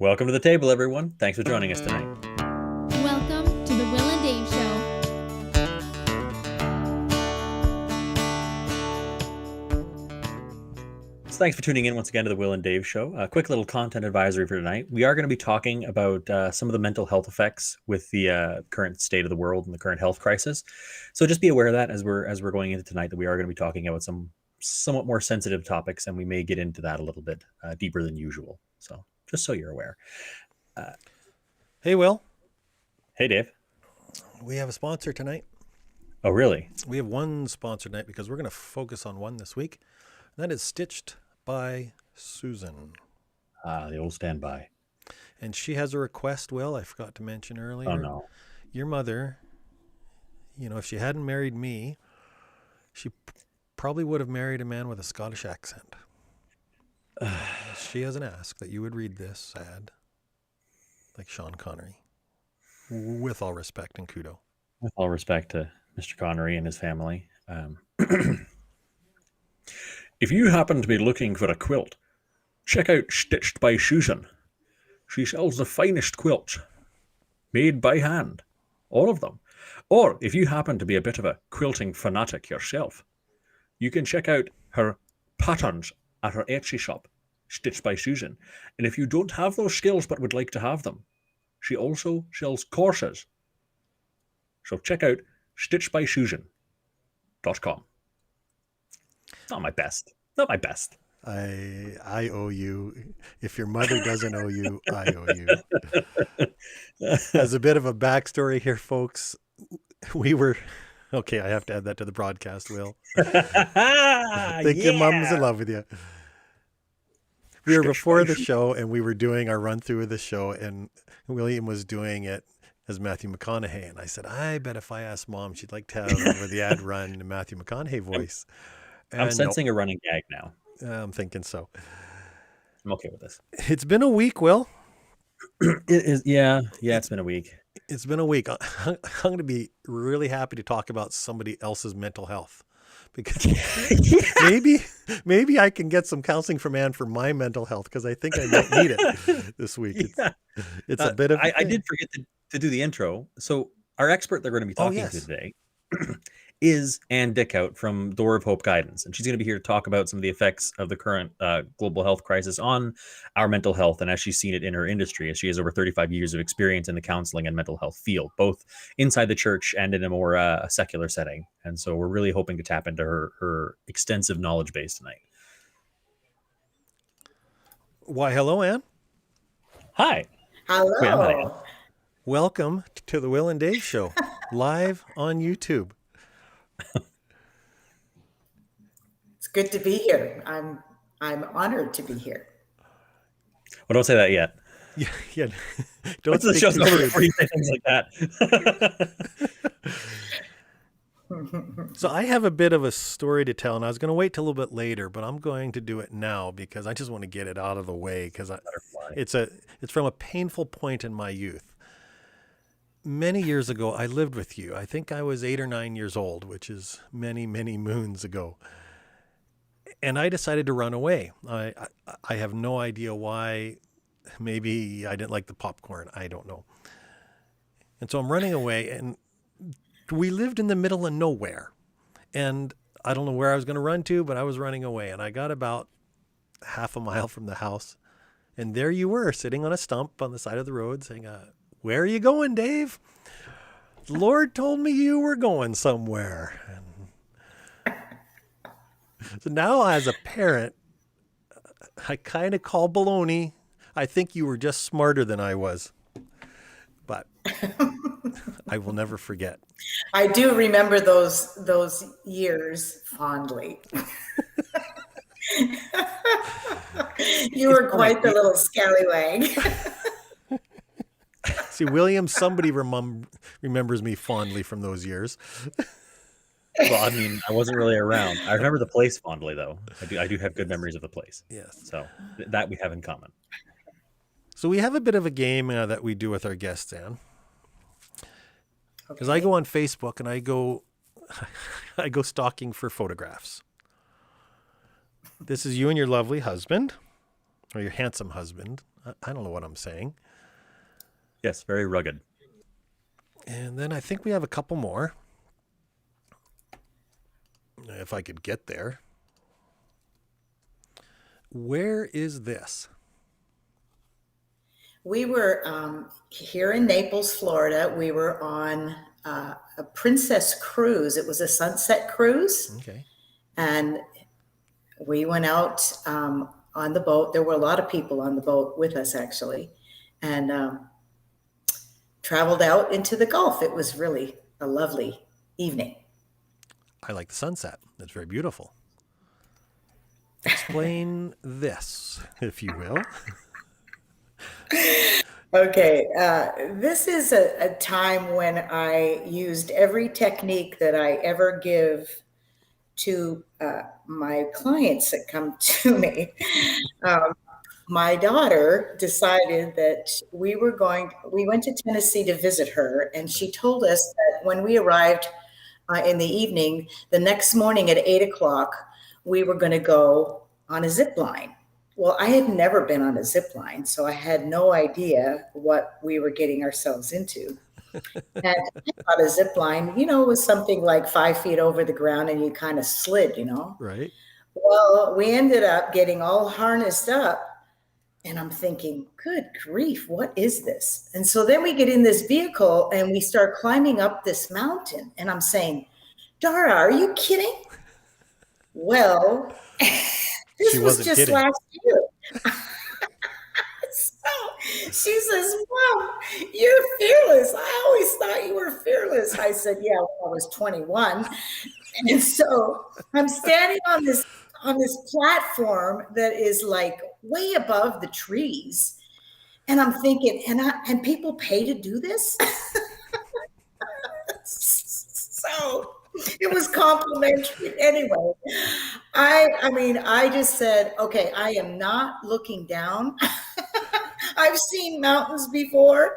Welcome to the table, everyone. Thanks for joining us tonight. Welcome to the Will and Dave Show. So thanks for tuning in once again to the Will and Dave Show. A quick little content advisory for tonight. We are going to be talking about some of the mental health effects with the current state of the world and the current health crisis. So just be aware of that as we're going into tonight, that we are going to be talking about some somewhat more sensitive topics, and we may get into that a little bit deeper than usual. So just so you're aware. Hey, Will. Hey, Dave. We have a sponsor tonight. Oh, really? We have one sponsor tonight because we're going to focus on one this week. That is Stitched by Susan. The old standby. And she has a request, Will, I forgot to mention earlier. Oh, no. Your mother, if she hadn't married me, she probably would have married a man with a Scottish accent. She has an ask that you would read this ad like Sean Connery, with all respect and kudo. With all respect to Mr. Connery and his family. If you happen to be looking for a quilt, check out Stitched by Susan. She sells the finest quilts, made by hand, all of them. Or if you happen to be a bit of a quilting fanatic yourself, you can check out her patterns at her Etsy shop, Stitched by Susan. And if you don't have those skills but would like to have them, she also sells courses. So check out stitchedbysusan.com. Not my best. Not my best. I owe you. If your mother doesn't owe you, I owe you. As a bit of a backstory here, folks, we were... Okay, I have to add that to the broadcast, Will. I think your mom's in love with you. We were before the show, and we were doing our run-through of the show, and William was doing it as Matthew McConaughey. And I said, I bet if I asked Mom, she'd like to have over the ad run in Matthew McConaughey voice. I'm sensing a running gag now. I'm thinking so. I'm okay with this. It's been a week, Will. It is, yeah, it's been a week. It's been a week. I'm going to be really happy to talk about somebody else's mental health, because maybe I can get some counseling from Anne for my mental health, because I think I might need it this week. Yeah. It's a bit of. I did forget to do the intro. So our expert they're going to be talking to today is Anne Dickout from Door of Hope Guidance. And she's going to be here to talk about some of the effects of the current global health crisis on our mental health, and as she's seen it in her industry, as she has over 35 years of experience in the counseling and mental health field, both inside the church and in a more secular setting. And so we're really hoping to tap into her extensive knowledge base tonight. Why, hello, Anne. Hi. Hello. Wait, I'm not Anne. Welcome to the Will and Dave Show, live on YouTube. It's good to be here. I'm honored to be here. Well, don't say that yet. Yeah. Don't the show's over before you say things like that. So I have a bit of a story to tell, and I was going to wait till a little bit later, but I'm going to do it now because I just want to get it out of the way, because it's from a painful point in my youth. Many years ago, I lived with you. I think I was 8 or 9 years old, which is many, many moons ago. And I decided to run away. I have no idea why. Maybe I didn't like the popcorn. I don't know. And so I'm running away, and we lived in the middle of nowhere. And I don't know where I was going to run to, but I was running away. And I got about half a mile from the house. And there you were, sitting on a stump on the side of the road saying, where are you going, Dave? The Lord told me you were going somewhere. And so now as a parent, I kind of call baloney. I think you were just smarter than I was. But I will never forget. I do remember those years fondly. You were quite the little scallywag. See, William, somebody remembers me fondly from those years. Well, I mean, I wasn't really around. I remember the place fondly, though. I do have good memories of the place. Yes. So that we have in common. So we have a bit of a game that we do with our guests, Anne. Because I go on Facebook and I go stalking for photographs. This is you and your lovely husband, or your handsome husband. I don't know what I'm saying. Yes, very rugged. And then I think we have a couple more. If I could get there. Where is this? We were here in Naples, Florida. We were on a Princess cruise. It was a sunset cruise. Okay. And we went out on the boat. There were a lot of people on the boat with us, actually, and traveled out into the Gulf. It was really a lovely evening. I like the sunset. It's very beautiful. Explain this, if you will. Okay, this is a time when I used every technique that I ever give to my clients that come to me. My daughter decided that we went to Tennessee to visit her, and she told us that when we arrived in the evening, the next morning at 8:00, we were going to go on a zip line. Well, I had never been on a zip line, so I had no idea what we were getting ourselves into. And I thought a zip line, was something like 5 feet over the ground and you kind of slid, Right. Well, we ended up getting all harnessed up. And I'm thinking, good grief, what is this? And so then we get in this vehicle and we start climbing up this mountain. And I'm saying, Dara, are you kidding? Well, this was just kidding. last year. So she says, Mom, you're fearless. I always thought you were fearless. I said, yeah, when I was 21. And so I'm standing on this platform that is like way above the trees. And I'm thinking, and people pay to do this? So it was complimentary. Anyway, I just said, okay, I am not looking down. I've seen mountains before,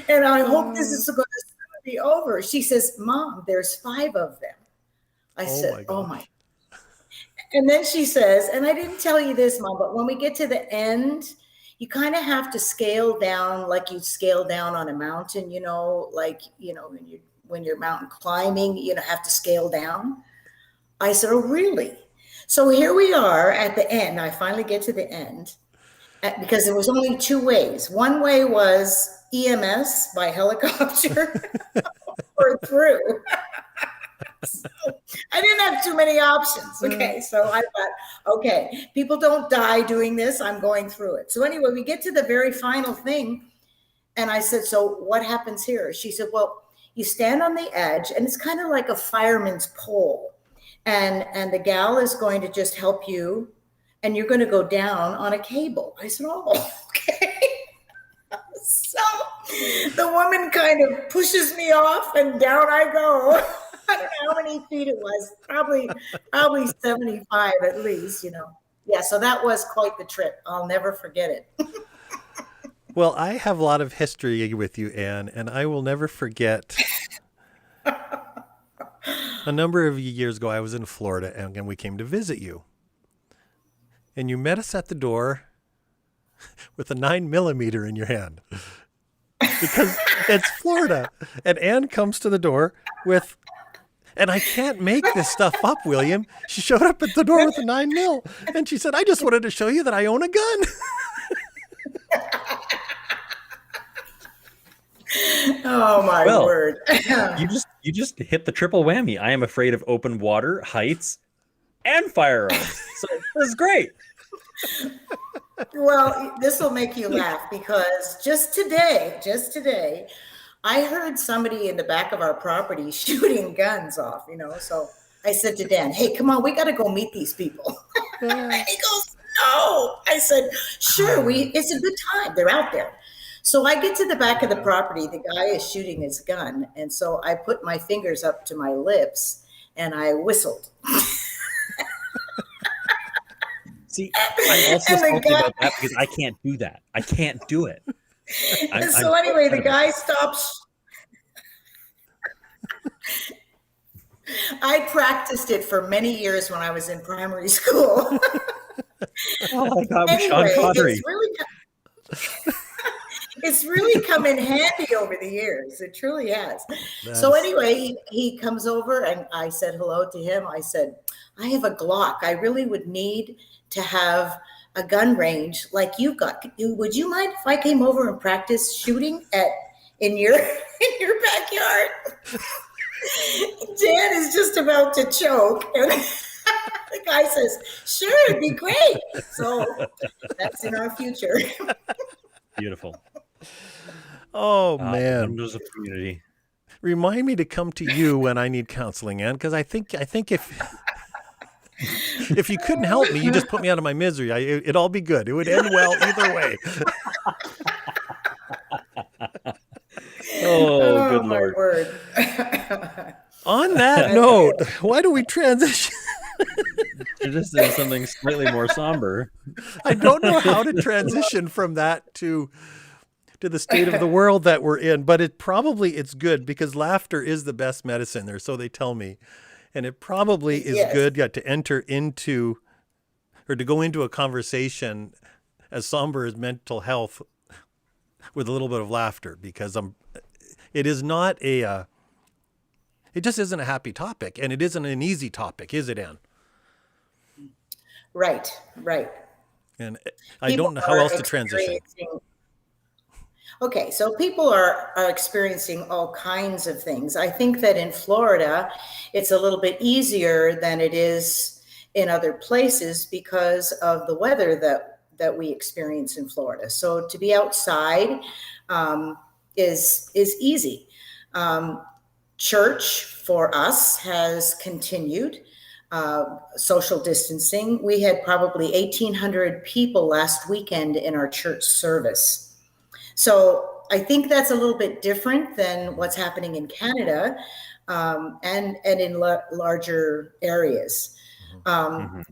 and I hope this is going to be over. She says, Mom, there's 5 of them. I said, oh my. And then she says, and I didn't tell you this, Mom, but when we get to the end, you kind of have to scale down like you scale down on a mountain, when you're mountain climbing, you have to scale down. I said, oh, really? So here we are at the end. I finally get to the end because there was only 2 ways. One way was EMS by helicopter or through. So I didn't have too many options. Okay. So I thought, okay, people don't die doing this. I'm going through it. So anyway, we get to the very final thing. And I said, so what happens here? She said, well, you stand on the edge and it's kind of like a fireman's pole. And the gal is going to just help you and you're going to go down on a cable. I said, oh, okay. So the woman kind of pushes me off and down I go. I don't know how many feet it was, probably 75 at least, Yeah, so that was quite the trip. I'll never forget it. Well, I have a lot of history with you, Anne, and I will never forget. A number of years ago, I was in Florida, and we came to visit you. And you met us at the door with a 9mm in your hand. Because it's Florida. And Anne comes to the door with... And I can't make this stuff up, William. She showed up at the door with a 9mm. And she said, I just wanted to show you that I own a gun. Oh, my word. You just hit the triple whammy. I am afraid of open water, heights, and firearms. So this is great. Well, this will make you laugh because just today, I heard somebody in the back of our property shooting guns off, so I said to Dan, hey, come on, we got to go meet these people. He goes, no. I said, sure, it's a good time. They're out there. So I get to the back of the property. The guy is shooting his gun. And so I put my fingers up to my lips and I whistled. See, I'm also salty about that because I can't do that. I can't do it. So anyway, the guy stops. I practiced it for many years when I was in primary school. Oh my God, anyway, Sean Connery. it's really come in handy over the years. It truly has. So That's anyway, he comes over and I said hello to him. I said, I have a Glock. I really would need to have a gun range like you've got. Would you mind if I came over and practice shooting in your backyard? Dan is just about to choke. And the guy says, sure, it'd be great. So that's in our future. Beautiful. oh The man. wonders of community. Remind me to come to you when I need counseling, Ann, because I think if you couldn't help me, you just put me out of my misery. It'd all be good. It would end well either way. Oh, good my Lord. word. On that note, why do we transition? You're just saying something slightly more somber. I don't know how to transition from that to the state of the world that we're in, but it's good because laughter is the best medicine there, so they tell me. And it probably is good to enter into or to go into a conversation as somber as mental health with a little bit of laughter, because it is not it just isn't a happy topic, and it isn't an easy topic, is it, Ann? Right. And I don't know how else to transition. Okay, so people are experiencing all kinds of things. I think that in Florida, it's a little bit easier than it is in other places because of the weather that we experience in Florida. So to be outside is easy. Church for us has continued. Social distancing. We had probably 1,800 people last weekend in our church service. So I think that's a little bit different than what's happening in Canada and in larger areas.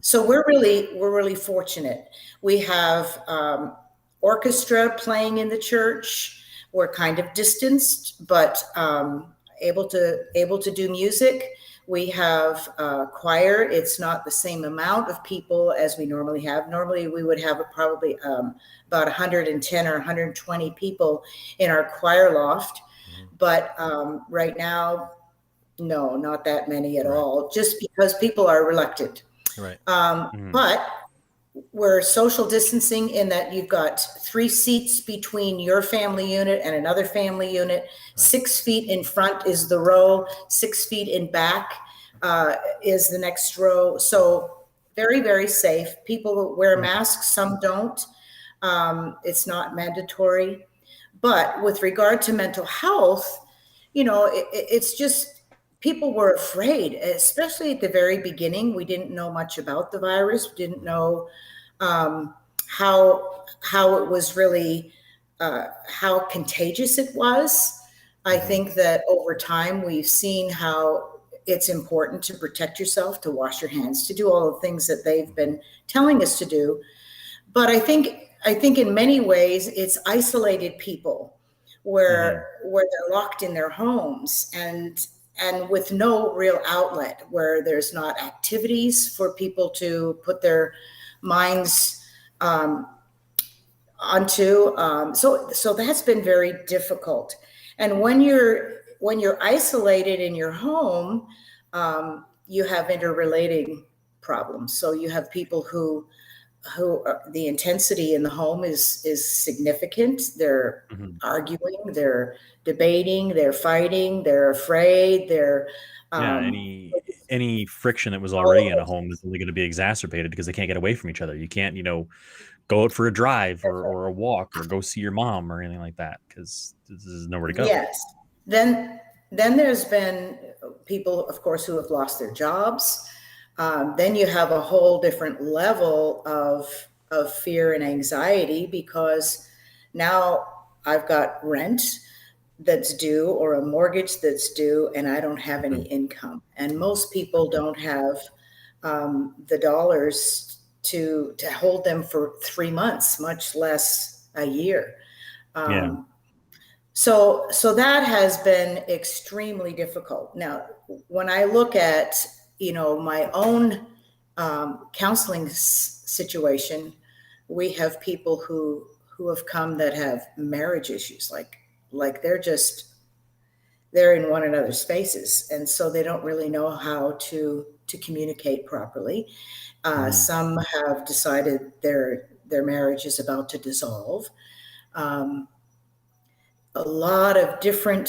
So we're really fortunate. We have orchestra playing in the church. We're kind of distanced, but able to do music. We have choir. It's not the same amount of people as we normally have. Normally, we would have probably about 110 or 120 people in our choir loft. But right now, no, not that many at all, just because people are reluctant. Right. But we're social distancing in that you've got 3 seats between your family unit and another family unit. Right. 6 feet in front is the row, 6 feet in back is the next row. So very, very safe. People wear masks, some don't. It's not mandatory. But with regard to mental health, it's just people were afraid, especially at the very beginning. We didn't know much about the virus. We didn't know how it was really, how contagious it was. I think that over time we've seen how it's important to protect yourself, to wash your hands, to do all the things that they've been telling us to do. But I think in many ways it's isolated people where they're locked in their homes and with no real outlet, where there's not activities for people to put their minds onto. So that's been very difficult. And when you're isolated in your home, you have interrelating problems. So you have people who the intensity in the home is significant. They're arguing, they're debating, they're fighting, they're afraid, they're any friction that was already in a home is only going to be exacerbated because they can't get away from each other. You can't, go out for a drive or a walk or go see your mom or anything like that because there's nowhere to go. Yes. Then there's been people, of course, who have lost their jobs. Then you have a whole different level of fear and anxiety because now I've got rent that's due or a mortgage that's due and I don't have any income. And most people don't have the dollars to hold them for 3 months, much less a year. So that has been extremely difficult. Now, when I look at my own counseling situation, we have people who who have come that have marriage issues, like they're in one another's spaces, and so they don't really know how to communicate properly. Some have decided their marriage is about to dissolve. Um, a lot of different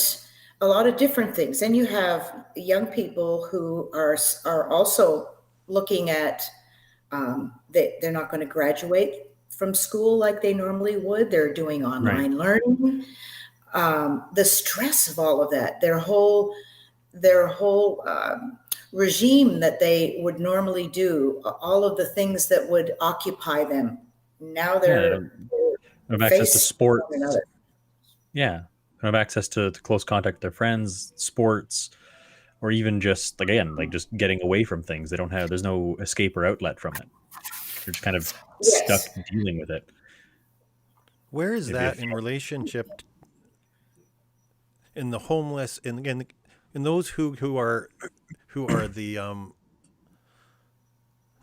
things. And you have young people who are also looking at they're not going to graduate from school like they normally would. They're doing online learning. The stress of all of that, their whole regime that they would normally do, all of the things that would occupy them. Now they're have access to faced sports. one another. Yeah, have access to close contact with their friends, sports, or even just just getting away from things. There's no escape or outlet from it. They're just kind of stuck dealing with it. Where is that in relationship in the homeless, in those who are the I don't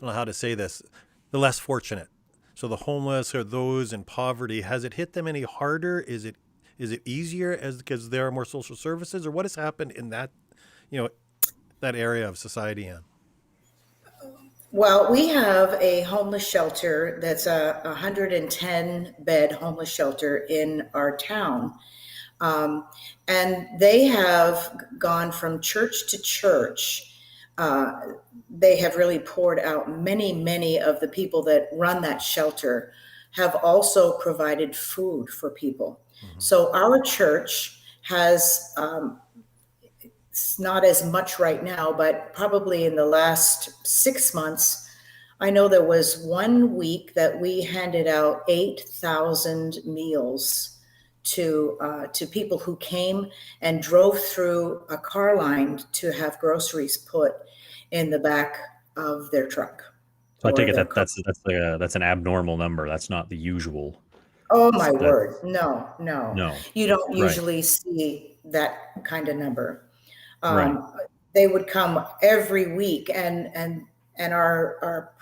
know how to say this, the less fortunate? So the homeless or those in poverty, has it hit them any harder? Is it easier because there are more social services, or what has happened in that that area of society, Anne? Well, we have a homeless shelter that's a 110 bed homeless shelter in our town. And they have gone from church to church. They have really poured out. Many of the people that run that shelter have also provided food for people. So our church has, it's not as much right now, but probably in the last 6 months, I know there was 1 week that we handed out 8,000 meals to people who came and drove through a car line to have groceries put in the back of their truck. So I take it that's an abnormal number. That's not the usual. Oh my word! No. You don't usually see that kind of number. They would come every week, and our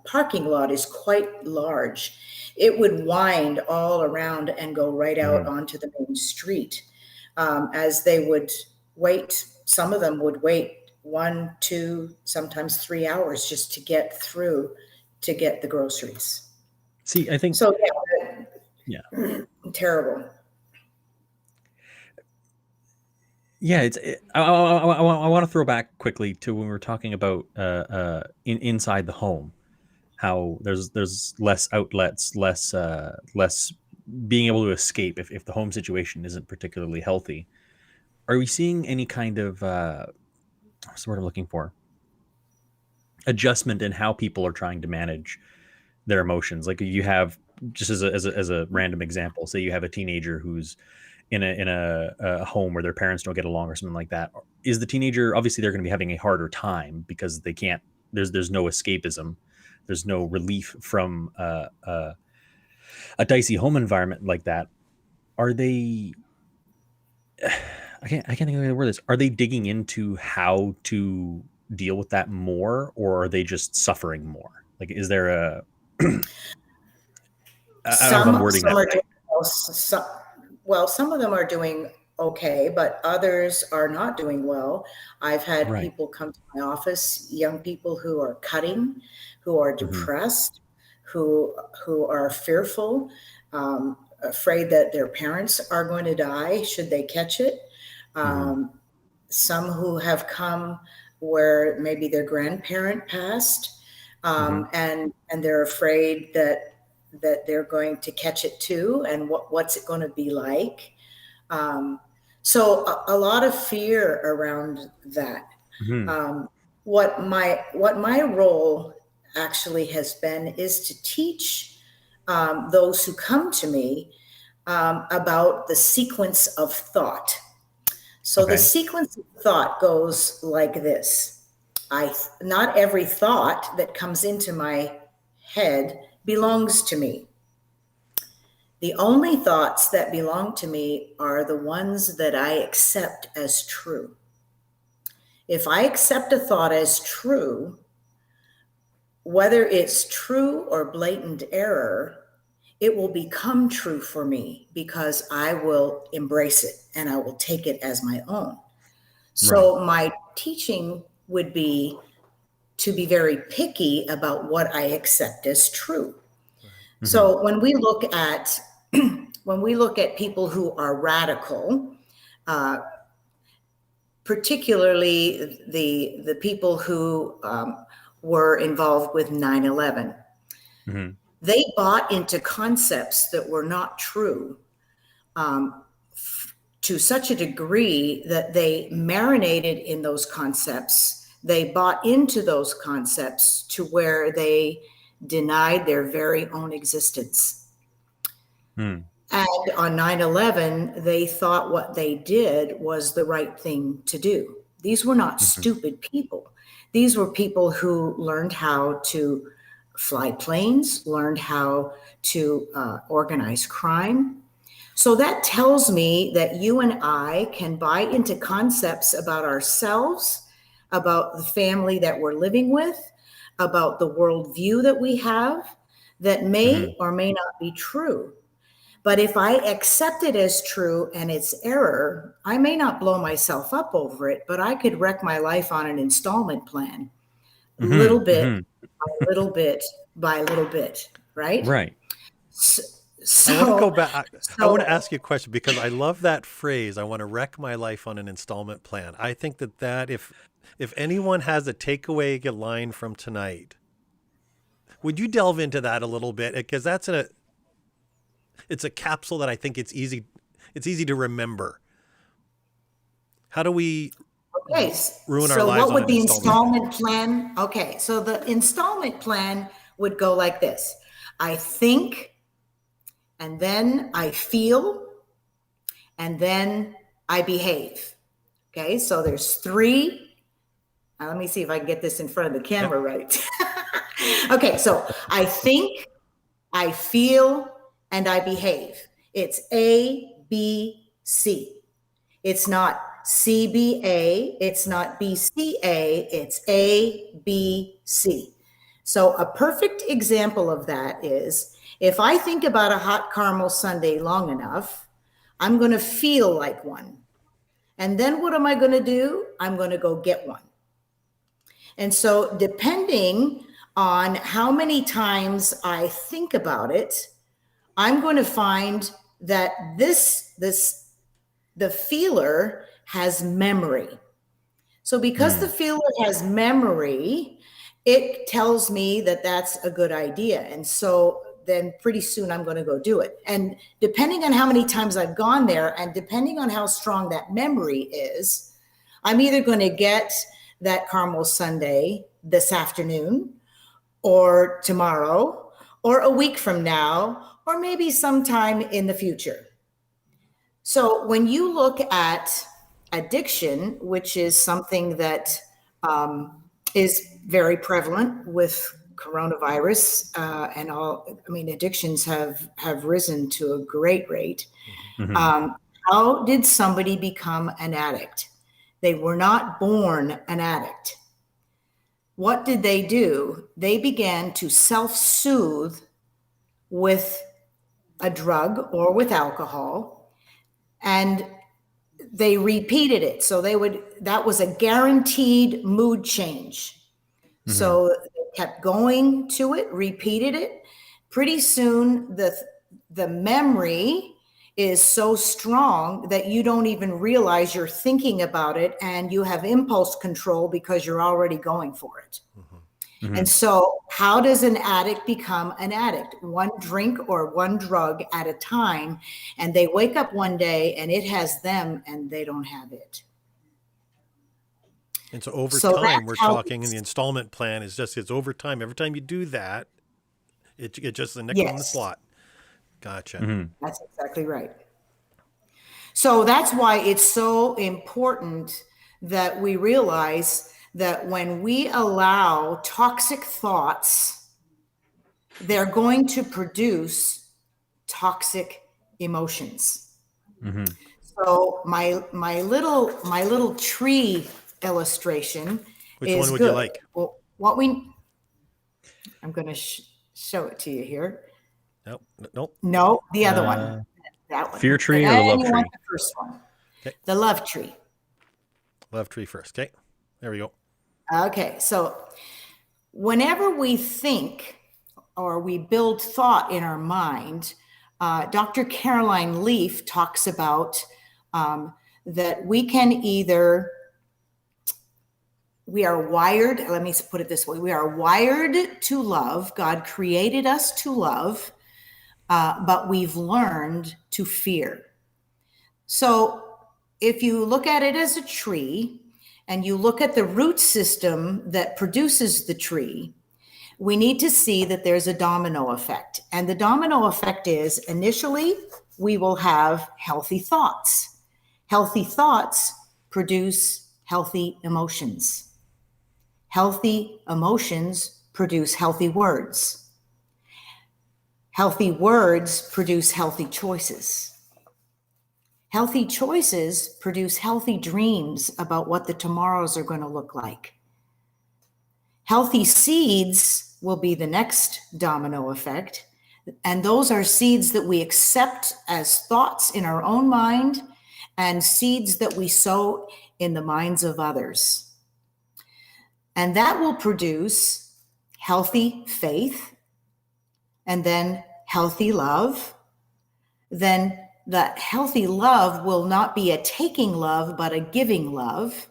parking lot is quite large. It would wind all around and go right out onto the main street. As they would wait, some of them would wait 1, 2, sometimes 3 hours just to get through to get the groceries. See, I think so. Yeah. Terrible. Yeah, I want to throw back quickly to when we were talking about inside the home, how there's less outlets, less being able to escape if the home situation isn't particularly healthy. Are we seeing any kind of what's the word I'm looking for? Adjustment in how people are trying to manage their emotions? Like you have, just as a random example, say you have a teenager who's in a home where their parents don't get along or something like that. Is the teenager, obviously they're going to be having a harder time because they can't, there's no escapism. There's no relief from a dicey home environment like that. Are they, I can't think of the word is, are they digging into how to deal with that more, or are they just suffering more? Like, is there a, Some are doing well. Some of them are doing okay, but others are not doing well. I've had people come to my office, young people who are cutting, who are depressed, who are fearful, afraid that their parents are going to die should they catch it. Some who have come where maybe their grandparent passed, and they're afraid that they're going to catch it too, and what's it going to be like. So a lot of fear around that. What my role actually has been is to teach those who come to me about the sequence of thought. So the sequence of thought goes like this. Not every thought that comes into my head belongs to me. The only thoughts that belong to me are the ones that I accept as true. If I accept a thought as true, whether it's true or blatant error, it will become true for me because I will embrace it and I will take it as my own. So my teaching would be to be very picky about what I accept as true. So when we look at people who are radical, particularly the people who were involved with 9/11, they bought into concepts that were not true to such a degree that they marinated in those concepts. They bought into those concepts to where they denied their very own existence. And on 9/11, they thought what they did was the right thing to do. These were not stupid people. These were people who learned how to fly planes, learned how to organize crime. So that tells me that you and I can buy into concepts about ourselves, about the family that we're living with, about the worldview that we have that may or may not be true. But if I accept it as true and it's error, I may not blow myself up over it, but I could wreck my life on an installment plan, little bit by little bit by little bit, right? Right. So, I want to go back. I want to ask you a question because I love that phrase. I want to wreck my life on an installment plan. I think that if anyone has a takeaway line from tonight, would you delve into that a little bit? Because it's a capsule that I think it's easy to remember. How do we ruin our lives? So what would the installment plan? Okay, so the installment plan would go like this. I think, and then I feel, and then I behave. Okay, so there's three. Let me see if I can get this in front of the camera right. Okay, so I think, I feel, and I behave. It's A, B, C. It's not CBA, it's not BCA, it's A, B, C. So a perfect example of that is if I think about a hot caramel sundae long enough, I'm going to feel like one. And then what am I going to do? I'm going to go get one. And so depending on how many times I think about it, I'm going to find that the feeler has memory. So because the feeler has memory, it tells me that that's a good idea. And so then pretty soon I'm going to go do it. And depending on how many times I've gone there and depending on how strong that memory is, I'm either going to get that caramel sundae this afternoon or tomorrow or a week from now or maybe sometime in the future. So when you look at addiction, which is something that is very prevalent with coronavirus and all, I mean, addictions have risen to a great rate. How did somebody become an addict? They were not born an addict. What did they do? They began to self-soothe with a drug or with alcohol, and they repeated it. So that was a guaranteed mood change. So they kept going to it, repeated it. Pretty soon the memory is so strong that you don't even realize you're thinking about it and you have impulse control because you're already going for it. And so how does an addict become an addict? One drink or one drug at a time, and they wake up one day and it has them and they don't have it. And so over time, we're talking, and the installment plan it's over time. Every time you do that, it just the nickel in the slot. Gotcha. That's exactly right. So that's why it's so important that we realize that when we allow toxic thoughts, they're going to produce toxic emotions. So my little tree illustration Which is one would good. you like? Well, I'm going to show it to you here. Nope. Nope. No, the other one. That one. Fear tree or the And love you tree? want the first one. Okay. The love tree. Love tree first. Okay. There we go. Okay, so whenever we think or we build thought in our mind, Dr. Caroline Leaf talks about that we are wired, let me put it this way, we are wired to love. God created us to love, but we've learned to fear. So if you look at it as a tree and you look at the root system that produces the tree, we need to see that there's a domino effect. And the domino effect is initially we will have healthy thoughts. Healthy thoughts produce healthy emotions. Healthy emotions produce healthy words. Healthy words produce healthy choices. Healthy choices produce healthy dreams about what the tomorrows are going to look like. Healthy seeds will be the next domino effect. And those are seeds that we accept as thoughts in our own mind and seeds that we sow in the minds of others. And that will produce healthy faith, and then healthy love. Then that healthy love will not be a taking love, but a giving love.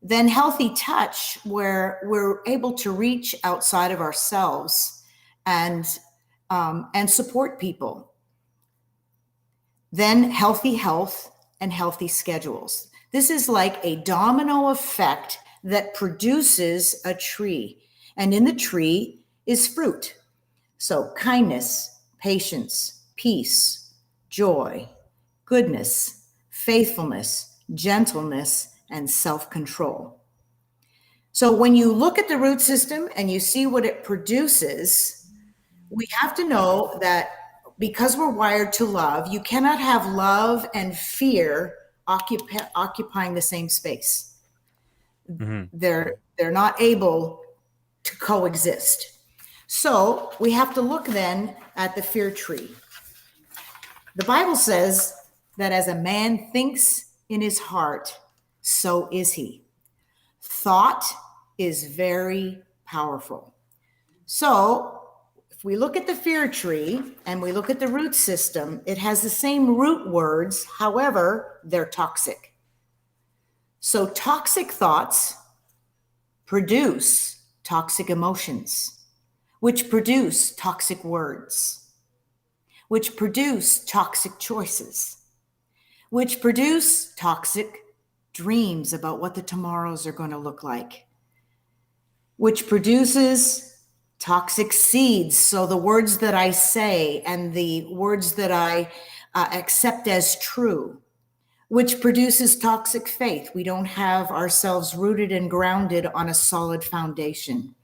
Then healthy touch, where we're able to reach outside of ourselves and support people. Then healthy health and healthy schedules. This is like a domino effect that produces a tree. And in the tree is fruit. So kindness, patience, peace, joy, goodness, faithfulness, gentleness, and self-control. So when you look at the root system and you see what it produces, we have to know that because we're wired to love, you cannot have love and fear occupying the same space. Mm-hmm. They're not able to coexist. So we have to look then at the fear tree. The Bible says that as a man thinks in his heart, so is he. Thought is very powerful. So if we look at the fear tree and we look at the root system, it has the same root words, however, they're toxic. So toxic thoughts produce toxic emotions, which produce toxic words, which produce toxic choices, which produce toxic dreams about what the tomorrows are going to look like, which produces toxic seeds. So the words that I say and the words that I accept as true, which produces toxic faith. We don't have ourselves rooted and grounded on a solid foundation,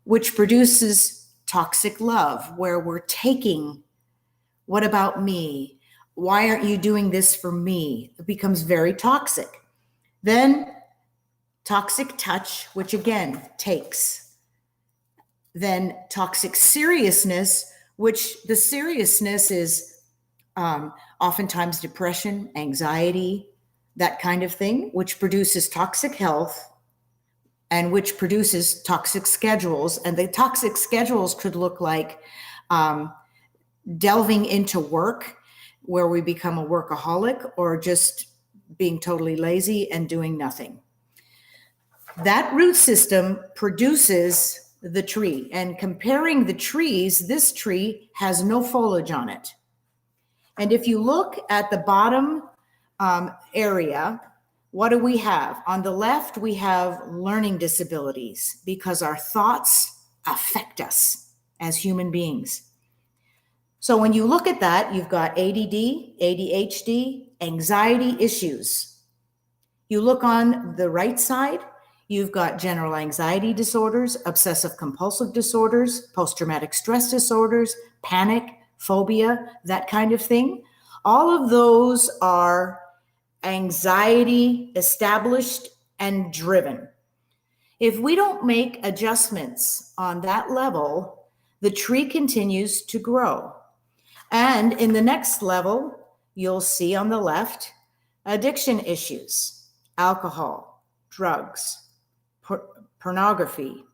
which produces toxic love, where we're taking, what about me? Why aren't you doing this for me? It becomes very toxic. Then toxic touch, which again takes. Then toxic seriousness, which the seriousness is oftentimes depression, anxiety, that kind of thing, which produces toxic health and which produces toxic schedules. And the toxic schedules could look like delving into work, where we become a workaholic, or just being totally lazy and doing nothing. That root system produces the tree. And comparing the trees, this tree has no foliage on it. And if you look at the bottom area, what do we have? On the left, we have learning disabilities because our thoughts affect us as human beings. So when you look at that, you've got ADD, ADHD, anxiety issues. You look on the right side, you've got general anxiety disorders, obsessive compulsive disorders, post-traumatic stress disorders, panic, phobia, that kind of thing. All of those are anxiety established and driven. If we don't make adjustments on that level, the tree continues to grow. And in the next level, you'll see on the left, addiction issues, alcohol, drugs, pornography,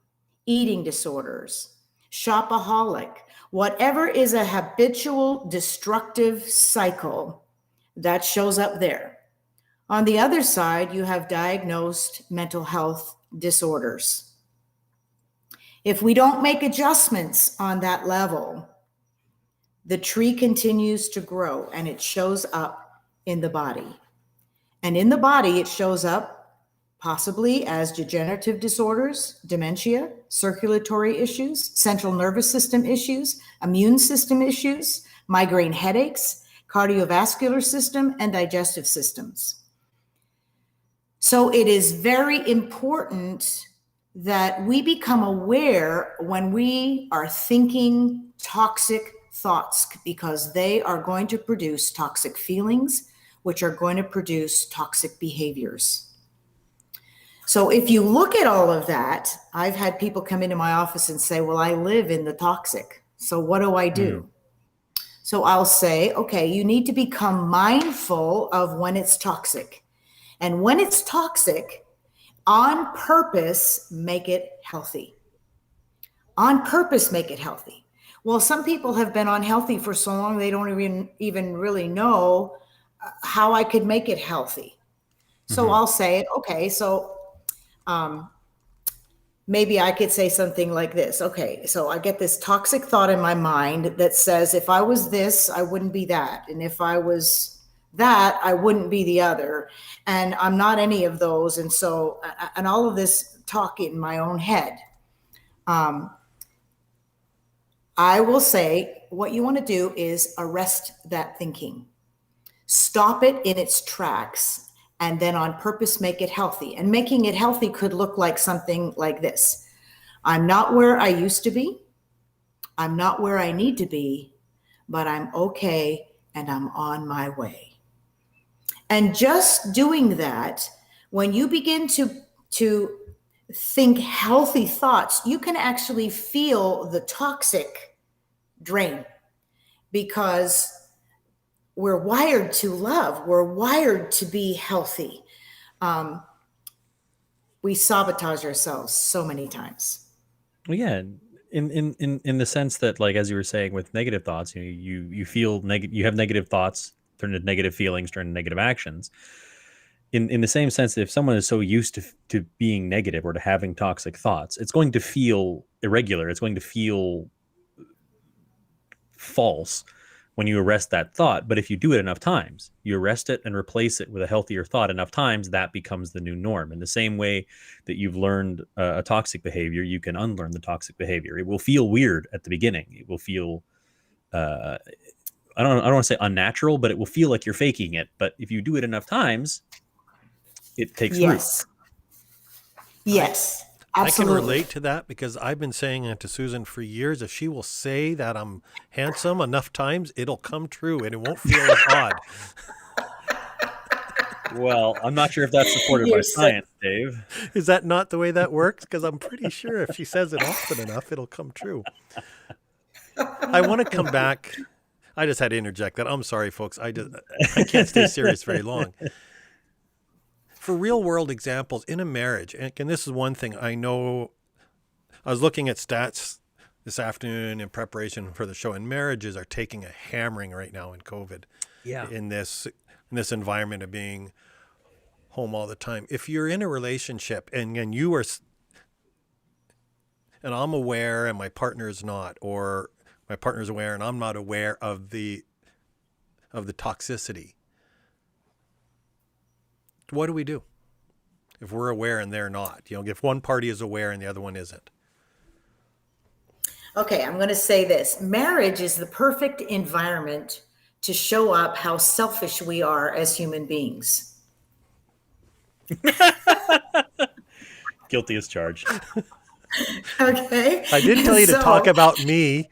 eating disorders, shopaholic, whatever is a habitual destructive cycle that shows up there. On the other side, you have diagnosed mental health disorders. If we don't make adjustments on that level, the tree continues to grow and it shows up in the body. And in the body, it shows up possibly as degenerative disorders, dementia, circulatory issues, central nervous system issues, immune system issues, migraine headaches, cardiovascular system, and digestive systems. So it is very important that we become aware when we are thinking toxic thoughts, because they are going to produce toxic feelings, which are going to produce toxic behaviors. So if you look at all of that, I've had people come into my office and say, well, I live in the toxic. So what do I do? So I'll say, okay, you need to become mindful of when it's toxic. And when it's toxic, on purpose, make it healthy. On purpose, make it healthy. Well, some people have been unhealthy for so long, they don't even really know how I could make it healthy. So I'll say, okay, so maybe I could say something like this. Okay, so I get this toxic thought in my mind that says, if I was this, I wouldn't be that. And if I was that, I wouldn't be the other. And I'm not any of those. And so, and all of this talk in my own head. I will say what you want to do is arrest that thinking. Stop it in its tracks, and then on purpose make it healthy. And making it healthy could look like something like this. I'm not where I used to be. I'm not where I need to be, but I'm okay and I'm on my way. And just doing that, when you begin to think healthy thoughts, you can actually feel the toxic drain, because we're wired to love. We're wired to be healthy. We sabotage ourselves so many times. Well, yeah, in the sense that, like, as you were saying, with negative thoughts, you feel negative, you have negative thoughts turn into negative feelings, turn into negative actions. In the same sense, if someone is so used to being negative or to having toxic thoughts, it's going to feel irregular. It's going to feel false when you arrest that thought. But if you do it enough times, you arrest it and replace it with a healthier thought enough times, that becomes the new norm. In the same way that you've learned a toxic behavior, you can unlearn the toxic behavior. It will feel weird at the beginning. It will feel, I don't want to say unnatural, but it will feel like you're faking it. But if you do it enough times, it takes root. Yes. Absolutely. I can relate to that, because I've been saying it to Susan for years. If she will say that I'm handsome enough times, it'll come true and it won't feel as odd. Well, I'm not sure if that's supported by science, Dave. Is that not the way that works? Because I'm pretty sure if she says it often enough, it'll come true. I want to come back. I just had to interject that. I'm sorry, folks. I can't stay serious very long. For real world examples in a marriage, and this is one thing I know, I was looking at stats this afternoon in preparation for the show, and marriages are taking a hammering right now in COVID. Yeah. In this environment of being home all the time. If you're in a relationship and you are, and I'm aware and my partner is not, or my partner's aware and I'm not aware of the toxicity, what do we do if we're aware and they're not? If one party is aware and the other one isn't. Okay, I'm going to say this. Marriage is the perfect environment to show up how selfish we are as human beings. Guilty as charged. Okay. I did tell you to talk about me.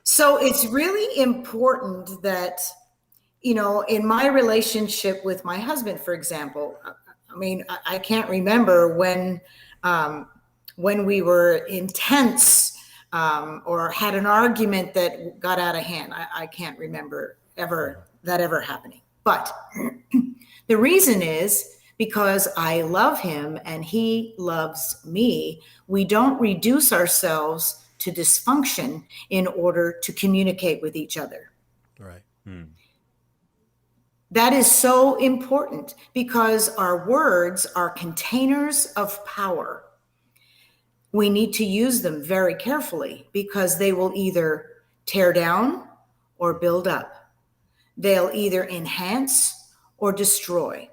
So it's really important that, in my relationship with my husband, for example, I mean, I can't remember when when we were intense or had an argument that got out of hand. I can't remember ever happening. But the reason is because I love him and he loves me. We don't reduce ourselves to dysfunction in order to communicate with each other. Right. That is so important because our words are containers of power. We need to use them very carefully because they will either tear down or build up. They'll either enhance or destroy.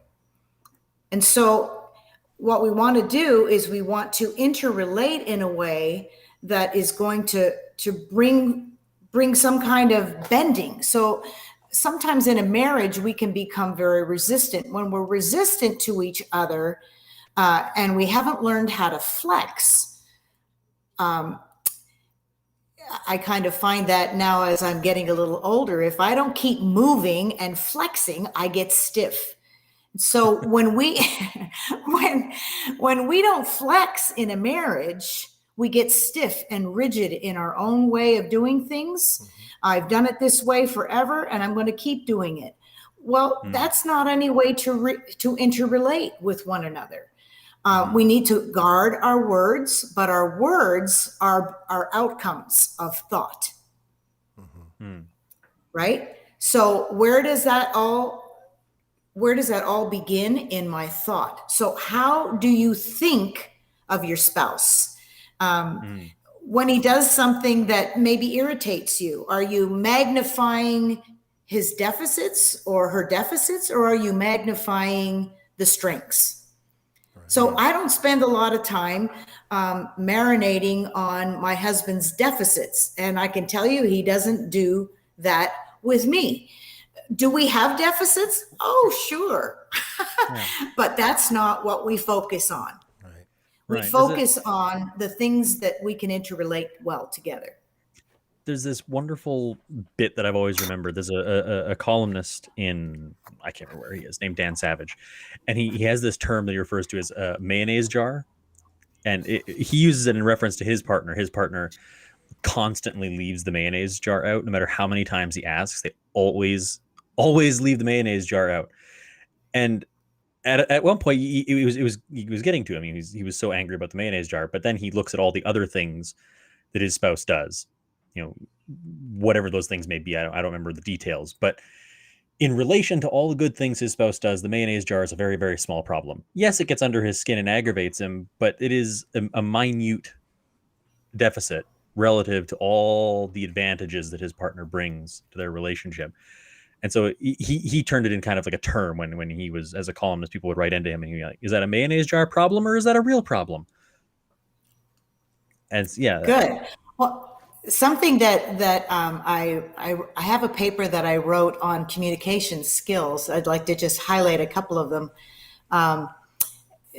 And so what we want to do is we want to interrelate in a way that is going to bring some kind of bending. So sometimes in a marriage, we can become very resistant. When we're resistant to each other and we haven't learned how to flex, I kind of find that now as I'm getting a little older, if I don't keep moving and flexing, I get stiff. So when we when we don't flex in a marriage, we get stiff and rigid in our own way of doing things. Mm-hmm. I've done it this way forever, and I'm going to keep doing it. Well, that's not any way to interrelate with one another. We need to guard our words, but our words are outcomes of thought. Mm-hmm. Right? So where does that all begin? In my thought. So how do you think of your spouse? When he does something that maybe irritates you, are you magnifying his deficits or her deficits, or are you magnifying the strengths? Right. So I don't spend a lot of time marinating on my husband's deficits. And I can tell you he doesn't do that with me. Do we have deficits? Oh, sure. Yeah. But that's not what we focus on. Right. We focus on the things that we can interrelate well together. There's this wonderful bit that I've always remembered. There's a columnist in, I can't remember where he is, named Dan Savage. And he has this term that he refers to as a mayonnaise jar. And he uses it in reference to his partner. His partner constantly leaves the mayonnaise jar out. No matter how many times he asks, they always leave the mayonnaise jar out. And at one point he was getting to him. He was so angry about the mayonnaise jar, but then he looks at all the other things that his spouse does, whatever those things may be. I don't remember the details, but in relation to all the good things his spouse does, the mayonnaise jar is a very, very small problem. Yes, it gets under his skin and aggravates him, but it is a minute deficit relative to all the advantages that his partner brings to their relationship. And so he turned it in kind of like a term when he was, as a columnist, people would write into him and he'd be like, is that a mayonnaise jar problem or is that a real problem? And yeah. Good. Well, something that I have a paper that I wrote on communication skills. I'd like to just highlight a couple of them.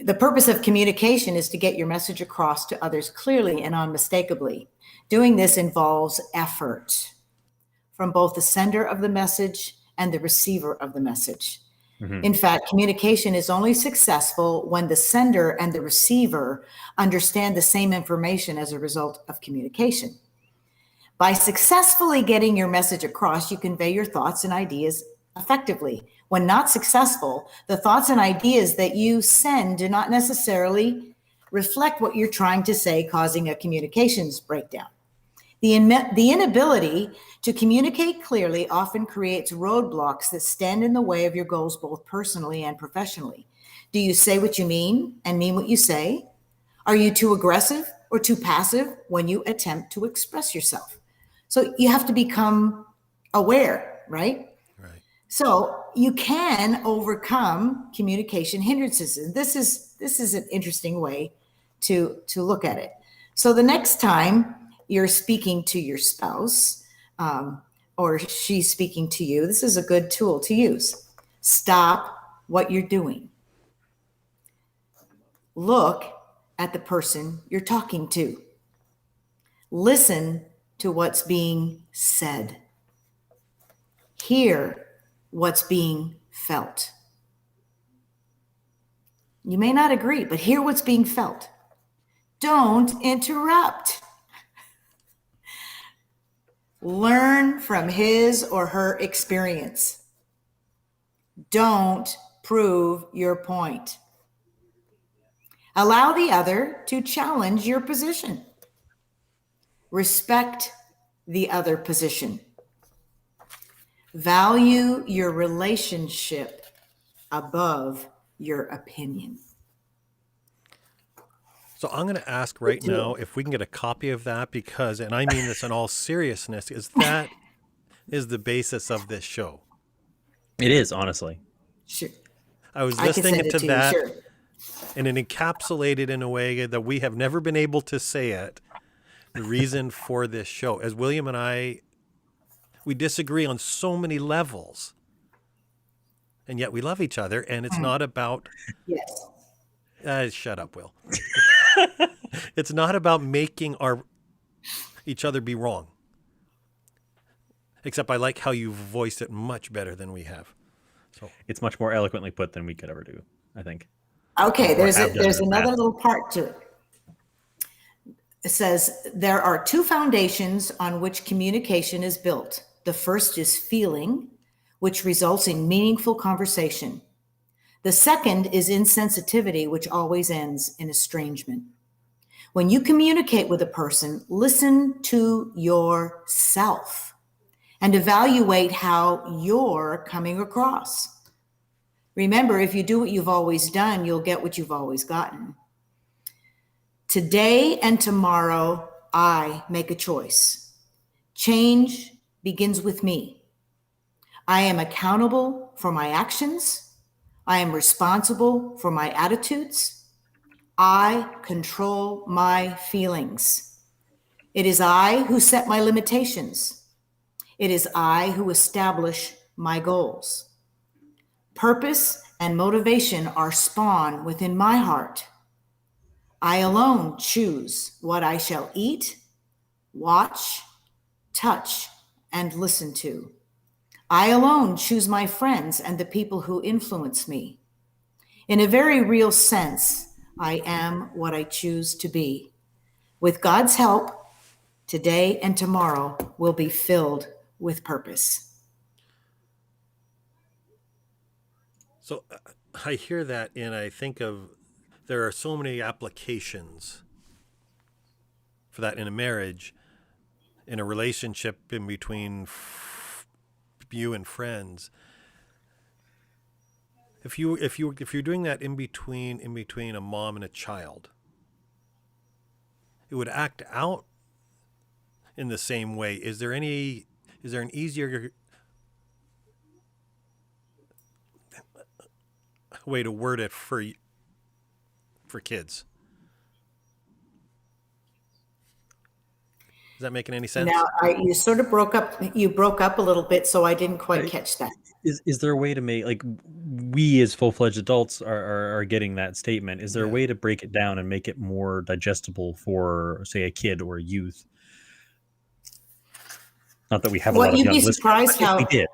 The purpose of communication is to get your message across to others clearly and unmistakably. Doing this involves effort from both the sender of the message and the receiver of the message. Mm-hmm. In fact, communication is only successful when the sender and the receiver understand the same information as a result of communication. By successfully getting your message across, you convey your thoughts and ideas effectively. When not successful, the thoughts and ideas that you send do not necessarily reflect what you're trying to say, causing a communications breakdown. The inability to communicate clearly often creates roadblocks that stand in the way of your goals, both personally and professionally. Do you say what you mean and mean what you say? Are you too aggressive or too passive when you attempt to express yourself? So you have to become aware, right? Right. So you can overcome communication hindrances. And this is an interesting way to look at it. So the next time you're speaking to your spouse or she's speaking to you, this is a good tool to use. Stop what you're doing. Look at the person you're talking to. Listen to what's being said. Hear what's being felt. You may not agree, but hear what's being felt. Don't interrupt. Learn from his or her experience. Don't prove your point. Allow the other to challenge your position. Respect the other position. Value your relationship above your opinion. So I'm going to ask right now if we can get a copy of that, because, and I mean this in all seriousness, is that is the basis of this show. It is, honestly. Sure. I was I can listening send it to to that, you, sure. and it encapsulated in a way that we have never been able to say it. The reason for this show, as William and I, we disagree on so many levels, and yet we love each other, and it's not about... Yes. Shut up, Will. It's not about making each other be wrong. Except I like how you voiced it much better than we have. So It's much more eloquently put than we could ever do, I think. Okay, Or there's have done there's in the another past. little part to it. It says there are two foundations on which communication is built. The first is feeling, which results in meaningful conversation. The second is insensitivity, which always ends in estrangement. When you communicate with a person, listen to yourself and evaluate how you're coming across. Remember, if you do what you've always done, you'll get what you've always gotten. Today and tomorrow, I make a choice. Change begins with me. I am accountable for my actions. I am responsible for my attitudes. I control my feelings. It is I who set my limitations. It is I who establish my goals. Purpose and motivation are spawn within my heart. I alone choose what I shall eat, watch, touch, and listen to. I alone choose my friends and the people who influence me. In a very real sense, I am what I choose to be. With God's help, today and tomorrow will be filled with purpose. So I hear that, and I think of there are so many applications for that in a marriage, in a relationship in between you and friends. If you're doing that in between a mom and a child, it would act out in the same way. Is there an easier way to word it for kids? Is that making any sense? Now, you sort of broke up a little bit, so I didn't quite catch that. Is there a way to make, like, we as full-fledged adults are getting that statement? Is there a way to break it down and make it more digestible for, say, a kid or a youth? Not that we have a lot of young listeners, surprised but if how we did.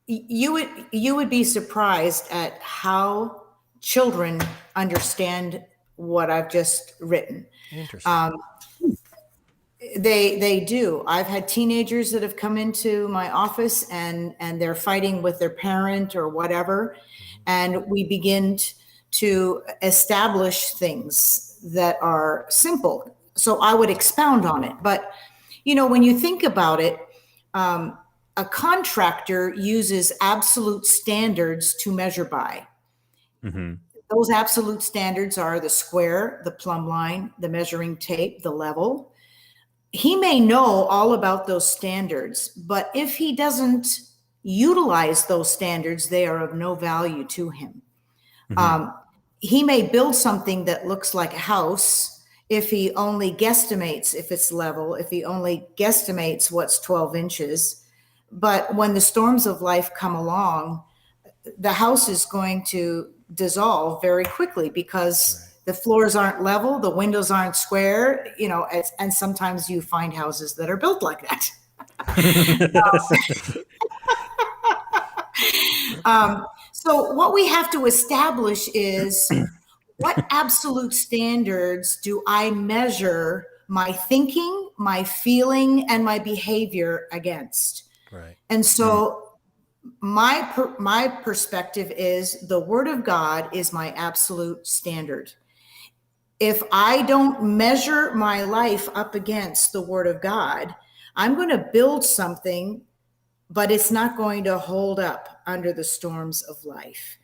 you would be surprised at how children understand what I've just written. Interesting. They do. I've had teenagers that have come into my office and they're fighting with their parent or whatever. And we begin to establish things that are simple. So I would expound on it. But, when you think about it, a contractor uses absolute standards to measure by. Mm-hmm. Those absolute standards are the square, the plumb line, the measuring tape, the level. He may know all about those standards, but if he doesn't utilize those standards, they are of no value to him. Mm-hmm. He may build something that looks like a house if he only guesstimates if it's level, if he only guesstimates what's 12 inches. But when the storms of life come along, the house is going to dissolve very quickly because the floors aren't level, the windows aren't square, and sometimes you find houses that are built like that. So what we have to establish is what absolute standards do I measure my thinking, my feeling, and my behavior against? Right. And so my perspective is the Word of God is my absolute standard. If I don't measure my life up against the Word of God, I'm going to build something, but it's not going to hold up under the storms of life.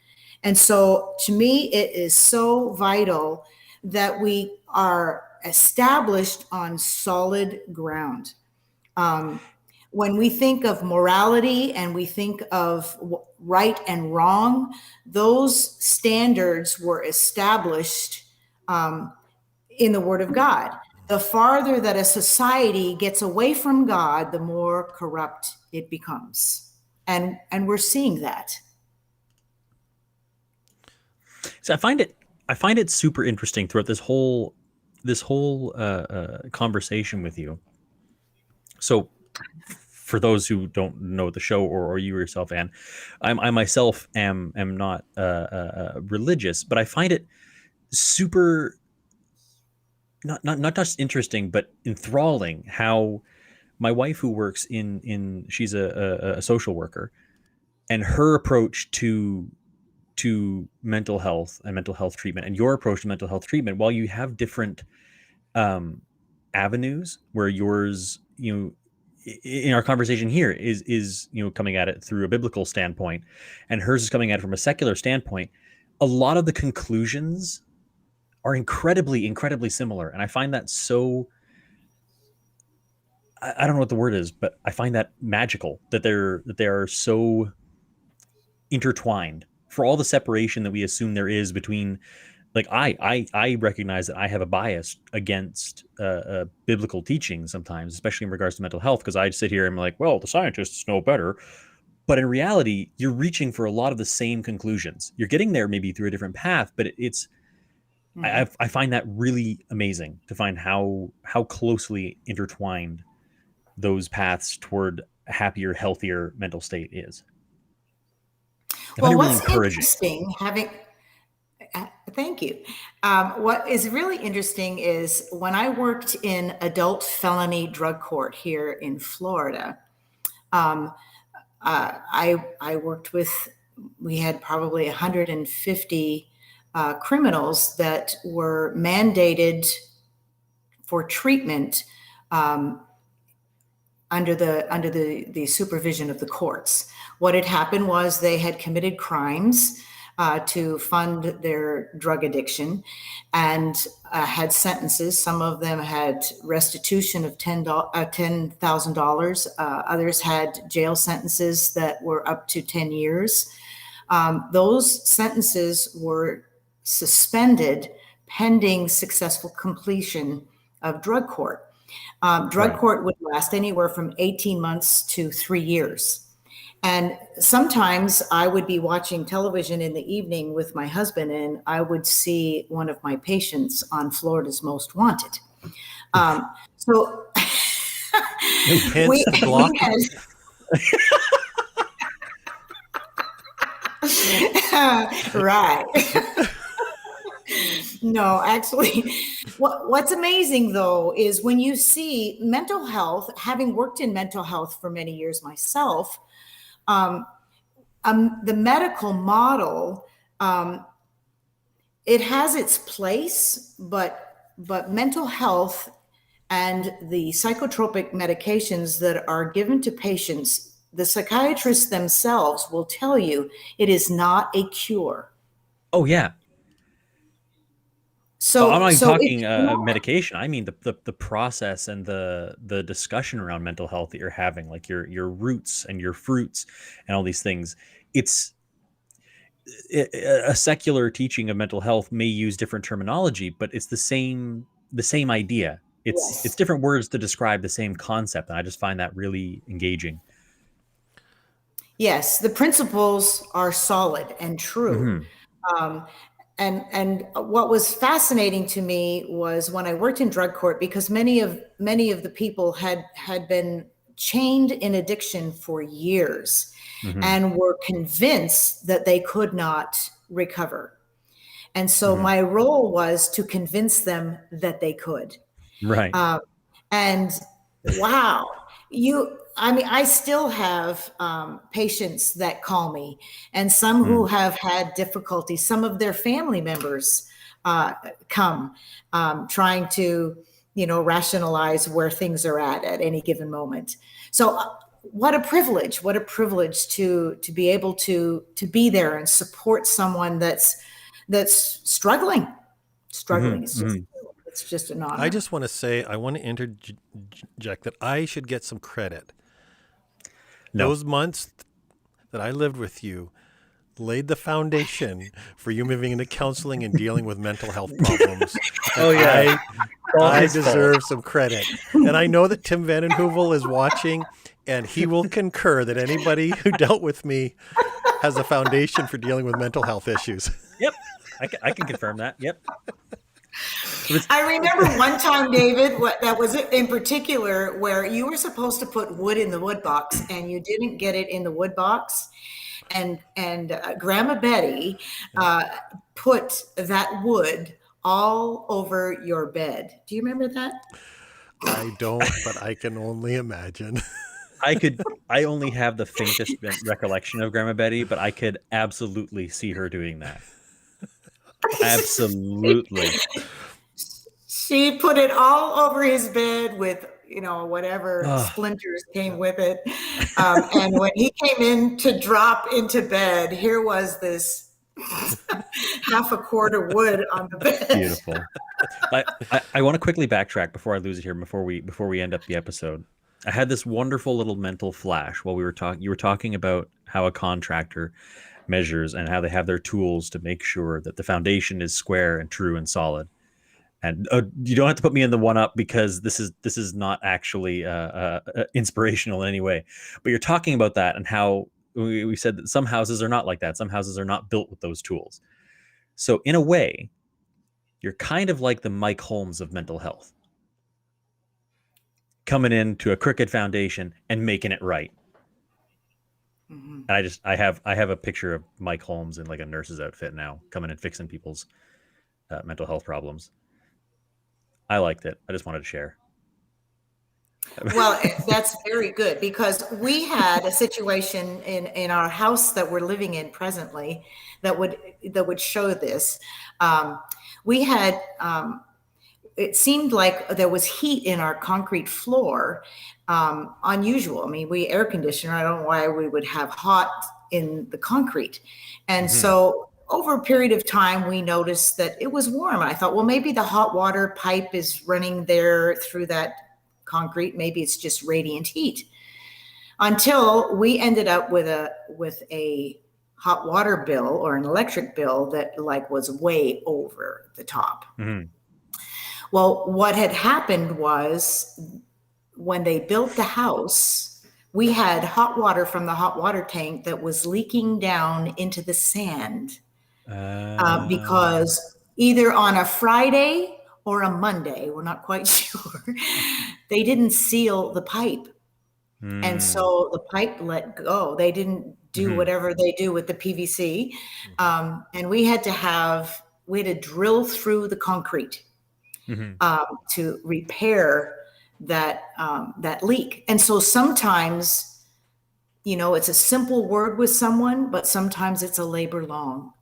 And so to me, it is so vital that we are established on solid ground. When we think of morality and we think of right and wrong, those standards were established in the Word of God. The farther that a society gets away from God, the more corrupt it becomes. And we're seeing that. So I find it super interesting throughout this whole conversation with you. So for those who don't know the show or you yourself, Anne, I myself am not religious, but I find it super not just interesting, but enthralling how my wife, who works in she's a social worker, and her approach to mental health and mental health treatment, and your approach to mental health treatment, while you have different avenues, where yours, in our conversation here is coming at it through a biblical standpoint, and hers is coming at it from a secular standpoint, a lot of the conclusions are incredibly similar. And I find that so, I don't know what the word is, but I find that magical that they are so intertwined, for all the separation that we assume there is between, like, I recognize that I have a bias against biblical teaching sometimes, especially in regards to mental health, because I sit here and I'm like, well, the scientists know better. But in reality, you're reaching for a lot of the same conclusions. You're getting there maybe through a different path, but it's, I find that really amazing to find how closely intertwined those paths toward a happier, healthier mental state is. Well, what's interesting, thank you. What is really interesting is when I worked in adult felony drug court here in Florida, I worked with, we had probably 150 criminals that were mandated for treatment under the supervision of the courts. What had happened was they had committed crimes to fund their drug addiction, and had sentences. Some of them had restitution of $10,000. Others had jail sentences that were up to 10 years. Those sentences were suspended pending successful completion of drug court. Drug court would last anywhere from 18 months to 3 years. And sometimes I would be watching television in the evening with my husband, and I would see one of my patients on Florida's Most Wanted. So hence the block. Right. No, actually, what's amazing though is when you see mental health, having worked in mental health for many years myself, the medical model, it has its place, but mental health and the psychotropic medications that are given to patients, the psychiatrists themselves will tell you it is not a cure. Oh yeah. So I'm not even talking medication. I mean the process and the discussion around mental health that you're having, like your roots and your fruits and all these things. It's a secular teaching of mental health may use different terminology, but it's the same idea. It's different words to describe the same concept, and I just find that really engaging. Yes, the principles are solid and true. Mm-hmm. And what was fascinating to me was when I worked in drug court, because many of the people had been chained in addiction for years, mm-hmm. and were convinced that they could not recover. And so my role was to convince them that they could. Right. And wow, I still have patients that call me, and some who have had difficulty. Some of their family members come trying to, rationalize where things are at any given moment. So what a privilege to be able to be there and support someone that's struggling. It's just an honor. I just want to say, I want to interject that I should get some credit. No. Those months that I lived with you laid the foundation for you moving into counseling and dealing with mental health problems. Oh, yeah. I deserve some credit. And I know that Tim Van Den Heuvel is watching, and he will concur that anybody who dealt with me has a foundation for dealing with mental health issues. Yep. I can confirm that. Yep. I remember one time, David, that was in particular, where you were supposed to put wood in the wood box and you didn't get it in the wood box. And Grandma Betty put that wood all over your bed. Do you remember that? I don't, but I can only imagine. I only have the faintest recollection of Grandma Betty, but I could absolutely see her doing that. Absolutely. She put it all over his bed with, whatever splinters came with it. And when he came in to drop into bed, here was this half a cord of wood on the bed. Beautiful. I want to quickly backtrack before I lose it here, before we end up the episode. I had this wonderful little mental flash while we were talking. You were talking about how a contractor measures and how they have their tools to make sure that the foundation is square and true and solid. And you don't have to put me in the one up, because this is not actually inspirational in any way. But you're talking about that and how we said that some houses are not like that. Some houses are not built with those tools. So in a way, you're kind of like the Mike Holmes of mental health, coming into a crooked foundation and making it right. And I have a picture of Mike Holmes in like a nurse's outfit now, coming and fixing people's mental health problems. I liked it. I just wanted to share. Well, that's very good, because we had a situation in our house that we're living in presently that would show this. We had, it seemed like there was heat in our concrete floor, unusual. I mean, we air conditioner. I don't know why we would have hot in the concrete. And so over a period of time, we noticed that it was warm. I thought, well, maybe the hot water pipe is running there through that concrete. Maybe it's just radiant heat. Until we ended up with a hot water bill or an electric bill that was way over the top. Well, what had happened was, when they built the house, we had hot water from the hot water tank that was leaking down into the sand. Because either on a Friday or a Monday, we're not quite sure, they didn't seal the pipe. And so the pipe let go. They didn't do whatever they do with the PVC. And we had to drill through the concrete to repair that leak. And so sometimes, it's a simple word with someone, but sometimes it's a labor long.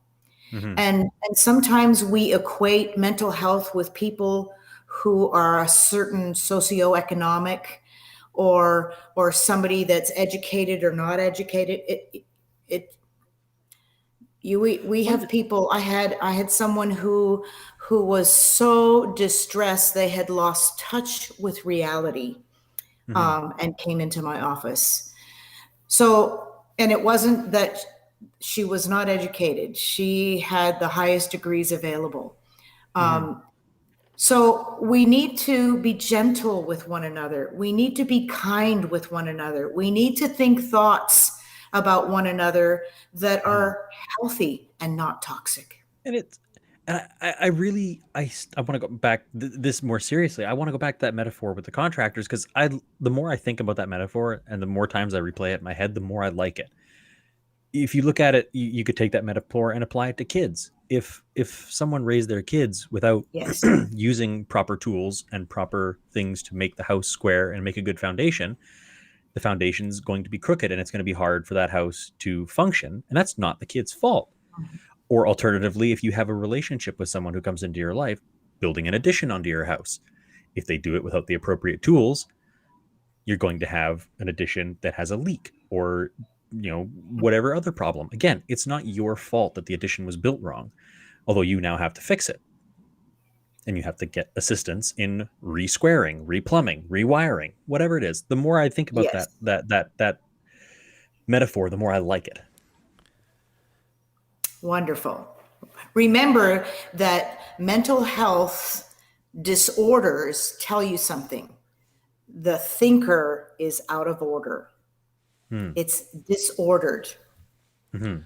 And sometimes we equate mental health with people who are a certain socioeconomic or somebody that's educated or not educated. We have people. I had someone who was so distressed they had lost touch with reality, and came into my office. So, and it wasn't that she was not educated. She had the highest degrees available. So we need to be gentle with one another. We need to be kind with one another. We need to think thoughts about one another that are healthy and not toxic. And I want to go back this more seriously. I want to go back to that metaphor with the contractors, because the more I think about that metaphor and the more times I replay it in my head, the more I like it. If you look at it, you could take that metaphor and apply it to kids. if someone raised their kids without Yes. using proper tools and proper things to make the house square and make a good foundation, the foundation's going to be crooked and it's going to be hard for that house to function. And that's not the kid's fault. Or alternatively, if you have a relationship with someone who comes into your life, building an addition onto your house, if they do it without the appropriate tools, you're going to have an addition that has a leak or, whatever other problem. Again, it's not your fault that the addition was built wrong, although you now have to fix it. And you have to get assistance in re-squaring, re-plumbing, rewiring, whatever it is. The more I think about Yes. that metaphor, the more I like it. Wonderful. Remember that mental health disorders tell you something. The thinker is out of order. It's disordered. Mm-hmm.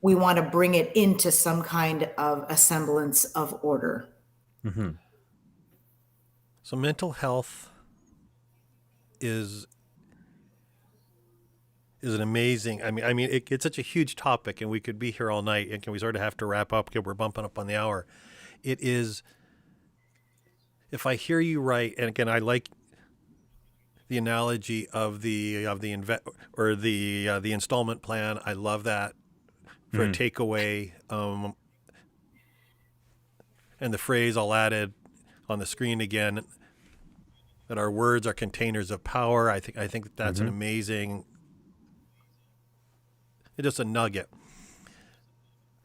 We want to bring it into some kind of a semblance of order. Mm-hmm. So mental health is an amazing. It's such a huge topic, and we could be here all night. And we sort of have to wrap up because we're bumping up on the hour. It is, if I hear you right, and again, I like the analogy of the installment plan. I love that for a takeaway. And the phrase I'll add it on the screen again, that our words are containers of power. I think that's an amazing, just a nugget.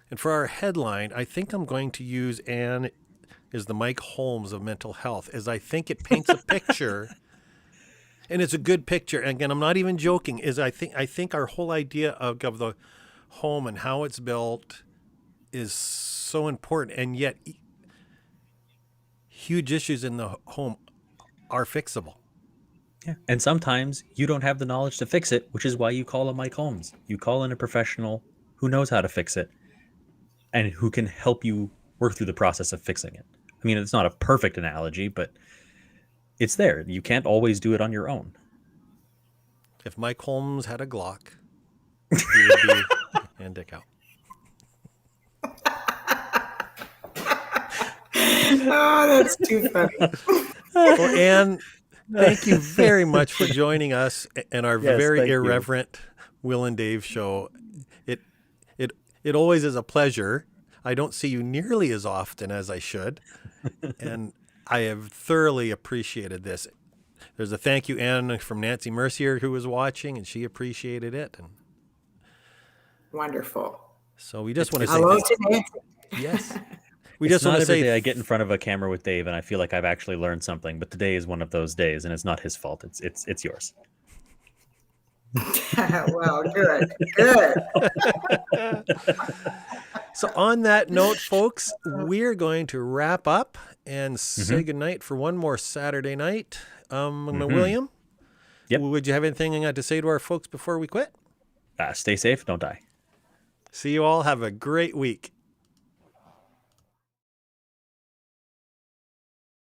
And for our headline, I think I'm going to use Anne is the Mike Holmes of mental health, as I think it paints a picture, and it's a good picture. And again, I'm not even joking. I think our whole idea of the home and how it's built is so important, and yet huge issues in the home are fixable. Yeah. And sometimes you don't have the knowledge to fix it, which is why you call a Mike Holmes. You call in a professional who knows how to fix it and who can help you work through the process of fixing it. I mean, it's not a perfect analogy, but it's there. You can't always do it on your own. If Mike Holmes had a Glock, he would be and Dickout. Oh, that's too funny. Well, Anne, thank you very much for joining us and our very irreverent Will and Dave show. It always is a pleasure. I don't see you nearly as often as I should, and I have thoroughly appreciated this. There's a thank you, Anne, from Nancy Mercier, who was watching, and she appreciated it. And Wonderful. so we just want to say Hello to Nancy. yes. We It's just not want to every say day I get in front of a camera with Dave and I feel like I've actually learned something, but today is one of those days, and it's not his fault. It's yours. Well, good. Good. So on that note, folks, we're going to wrap up and say goodnight for one more Saturday night. William, Yep. would you have anything to say to our folks before we quit? Stay safe, don't die. See you all. Have a great week.